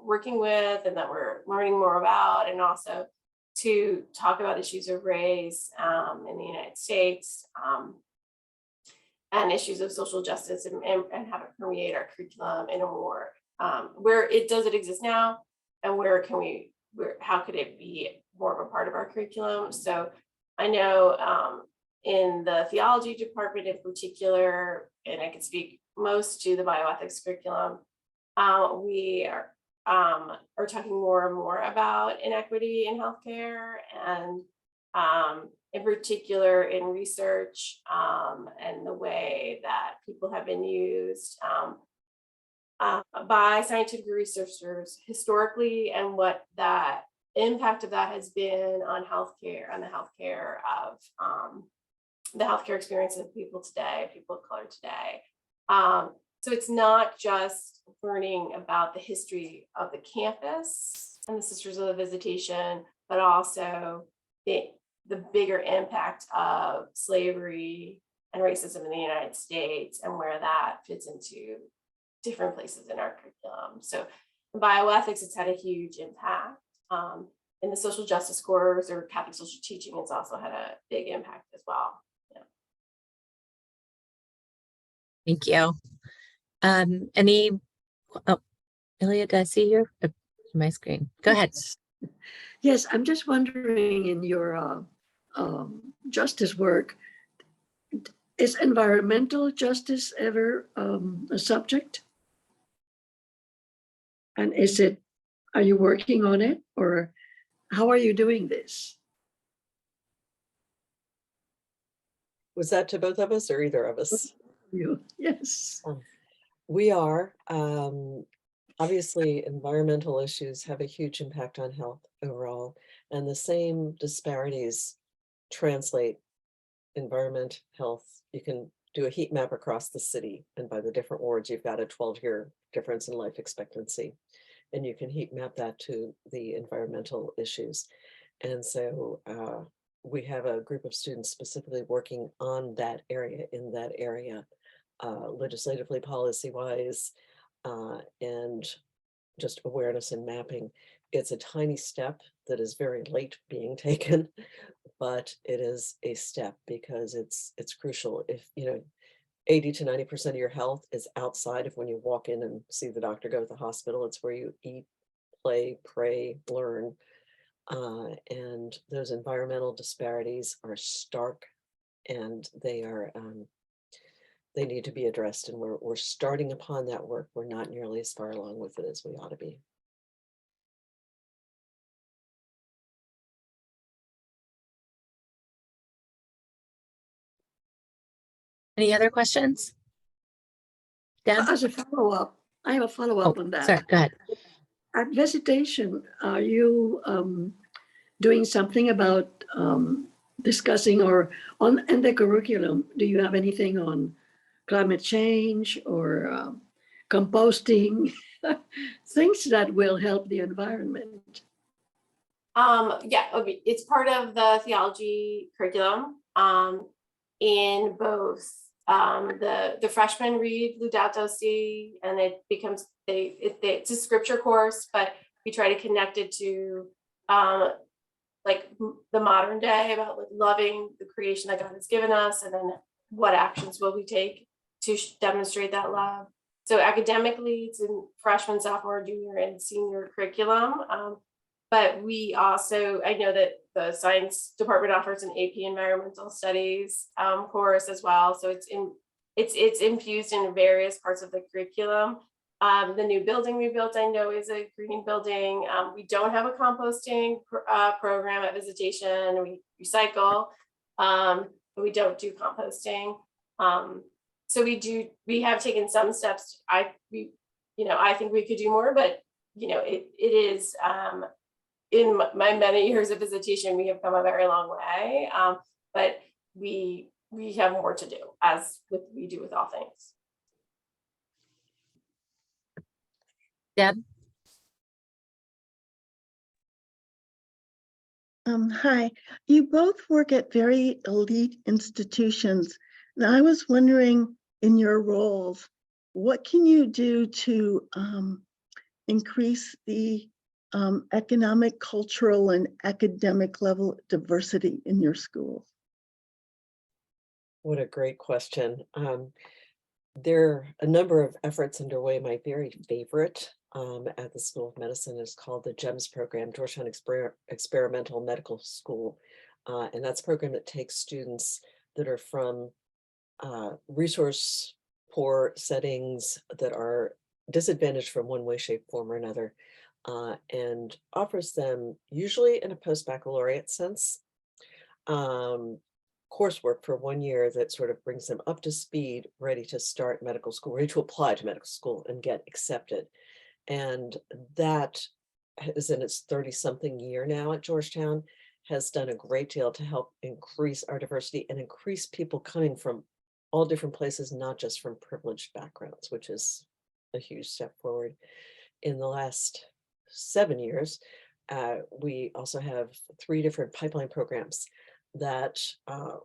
working with and that we're learning more about, and also to talk about issues of race in the United States, and issues of social justice, and have it permeate our curriculum in a more where does it exist now, and how could it be more of a part of our curriculum. So I know in the theology department in particular, and I can speak most to the bioethics curriculum, we are talking more and more about inequity in healthcare, and in particular in research, and the way that people have been used by scientific researchers historically, and what that impact of that has been on healthcare, on the healthcare experience of people today, people of color today. So it's not just learning about the history of the campus and the Sisters of the Visitation, but also the bigger impact of slavery and racism in the United States, and where that fits into different places in our curriculum. So in bioethics, it's had a huge impact. In the social justice course or Catholic social teaching, it's also had a big impact as well. Yeah. Thank you. Ilya, did I see you? My screen. Go ahead. Yes, I'm just wondering, in your justice work, is environmental justice ever a subject? And are you working on it, or how are you doing this? Was that to both of us or either of us? Yes. We are. Obviously, environmental issues have a huge impact on health overall, and the same disparities translate environment, health. You can do a heat map across the city, and by the different wards, you've got a 12-year difference in life expectancy. And you can heat map that to the environmental issues. And so we have a group of students specifically working on that area, in that area, legislatively, policy-wise, and just awareness and mapping. It's a tiny step that is very late being taken, but it is a step because it's crucial. If 80 to 90% of your health is outside of when you walk in and see the doctor, go to the hospital. It's where you eat, play, pray, learn. And those environmental disparities are stark, and they need to be addressed. And we're starting upon that work. We're not nearly as far along with it as we ought to be. Any other questions? Deb? As a follow-up, I have a follow-up on that. Sorry, go ahead. At Visitation, are you doing something about discussing or in the curriculum? Do you have anything on climate change or composting, things that will help the environment? Yeah, it's part of the theology curriculum in both the freshmen read Laudato Si, and it becomes it's a scripture course, but we try to connect it to like the modern day about like loving the creation that God has given us, and then what actions will we take to demonstrate that love. So academically, it's in freshman, sophomore, junior, and senior curriculum. But we also, I know that the science department offers an AP environmental studies course as well. So it's infused in various parts of the curriculum. The new building we built, I know, is a green building. We don't have a composting program at Visitation. We recycle, but we don't do composting. So we have taken some steps. I think we could do more, but it is, in my many years of Visitation, we have come a very long way, but we have more to do, as we do with all things. Deb? Hi, you both work at very elite institutions. And I was wondering, in your roles, what can you do to increase the economic, cultural, and academic level diversity in your schools? What a great question. There are a number of efforts underway. My very favorite at the School of Medicine is called the GEMS program, Georgetown Experimental Medical School. And that's a program that takes students that are from resource poor settings that are disadvantaged from one way, shape, form, or another, and offers them, usually in a post-baccalaureate sense, coursework for 1 year that sort of brings them up to speed, ready to start medical school, ready to apply to medical school and get accepted. And that is in its 30-something year now at Georgetown, has done a great deal to help increase our diversity and increase people coming from all different places, not just from privileged backgrounds, which is a huge step forward. In the last 7 years, we also have 3 different pipeline programs that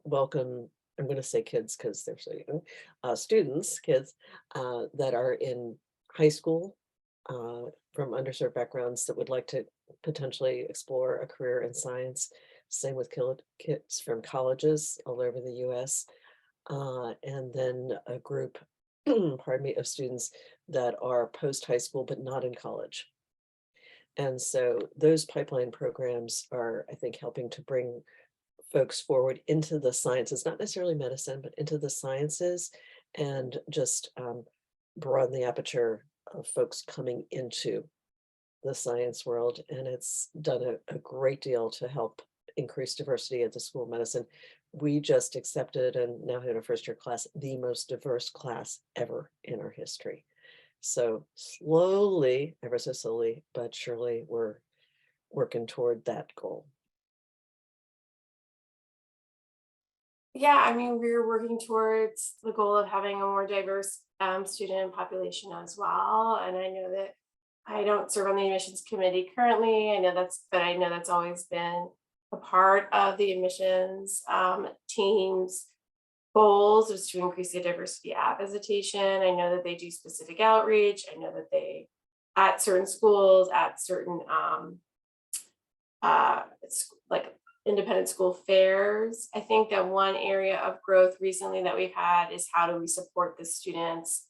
welcome, I'm going to say kids because they're so young, students, kids that are in high school from underserved backgrounds that would like to potentially explore a career in science. Same with kids from colleges all over the US. And then a group, pardon me, of students that are post-high school but not in college. And so those pipeline programs are, I think, helping to bring folks forward into the sciences, not necessarily medicine, but into the sciences, and just broaden the aperture of folks coming into the science world, and it's done a great deal to help increase diversity at the School of Medicine. We just accepted and now had a first-year class, the most diverse class ever in our history. So slowly, ever so slowly, but surely, we're working toward that goal. Yeah, I mean, we're working towards the goal of having a more diverse student population as well. And I know that I don't serve on the admissions committee currently. But I know that's always been a part of the admissions team's goals, is to increase the diversity at Visitation. I know that they do specific outreach. I know that they, at certain schools, at certain like independent school fairs. I think that one area of growth recently that we've had is, how do we support the students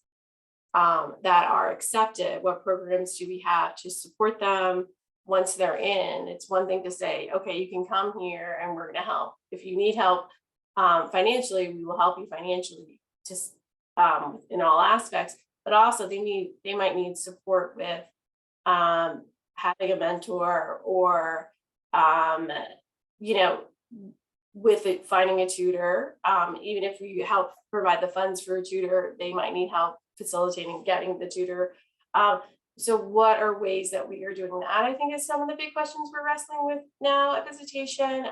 that are accepted? What programs do we have to support them once they're in? It's one thing to say, okay, you can come here and we're going to help. If you need help financially, we will help you financially, just in all aspects. But also they might need support with having a mentor, or with it, finding a tutor. Even if we help provide the funds for a tutor, they might need help facilitating getting the tutor. So what are ways that we are doing that? I think is some of the big questions we're wrestling with now at Visitation.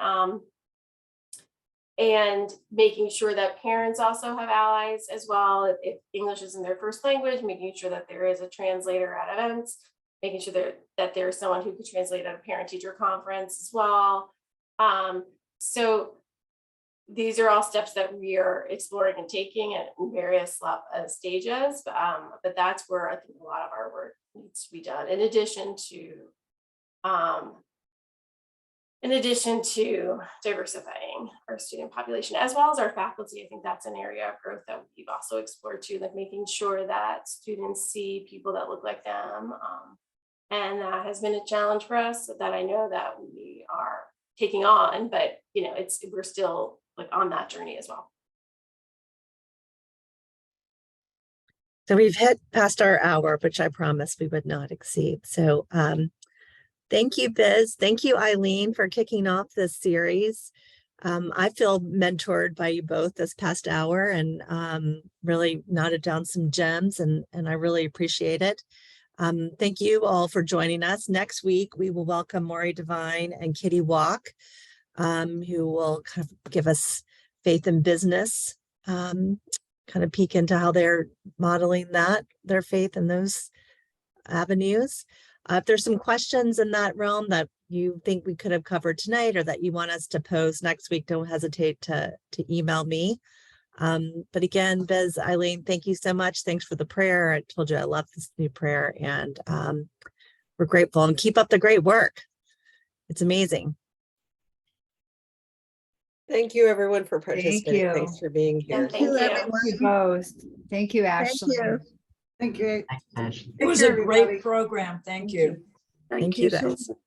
And making sure that parents also have allies as well. If English isn't their first language, making sure that there is a translator at events, making sure that there's someone who could translate at a parent-teacher conference as well. So these are all steps that we are exploring and taking at various stages, but that's where I think a lot of our work needs to be done, in addition to diversifying our student population as well as our faculty. I think that's an area of growth that we've also explored too, like making sure that students see people that look like them. And that has been a challenge for us, that I know that we are taking on, but we're still like on that journey as well. So we've hit past our hour, which I promised we would not exceed. So thank you, Biz. Thank you, Eileen, for kicking off this series. I feel mentored by you both this past hour, and really noted down some gems, and I really appreciate it. Thank you all for joining us. Next week, we will welcome Maury Devine and Kitty Walk, who will kind of give us faith in business, kind of peek into how they're modeling their faith in those avenues. If there's some questions in that realm that you think we could have covered tonight, or that you want us to pose next week, don't hesitate to email me. But again, Biz, Eileen, thank you so much. Thanks for the prayer. I told you I love this new prayer, and we're grateful, and keep up the great work. It's amazing. Thank you, everyone, for participating. you. Thanks for being here. Thank you. Thank you both. Thank you, Ashley. you. Thank you. It was a great program. Thank you. Thank Thank you you, so guys. much.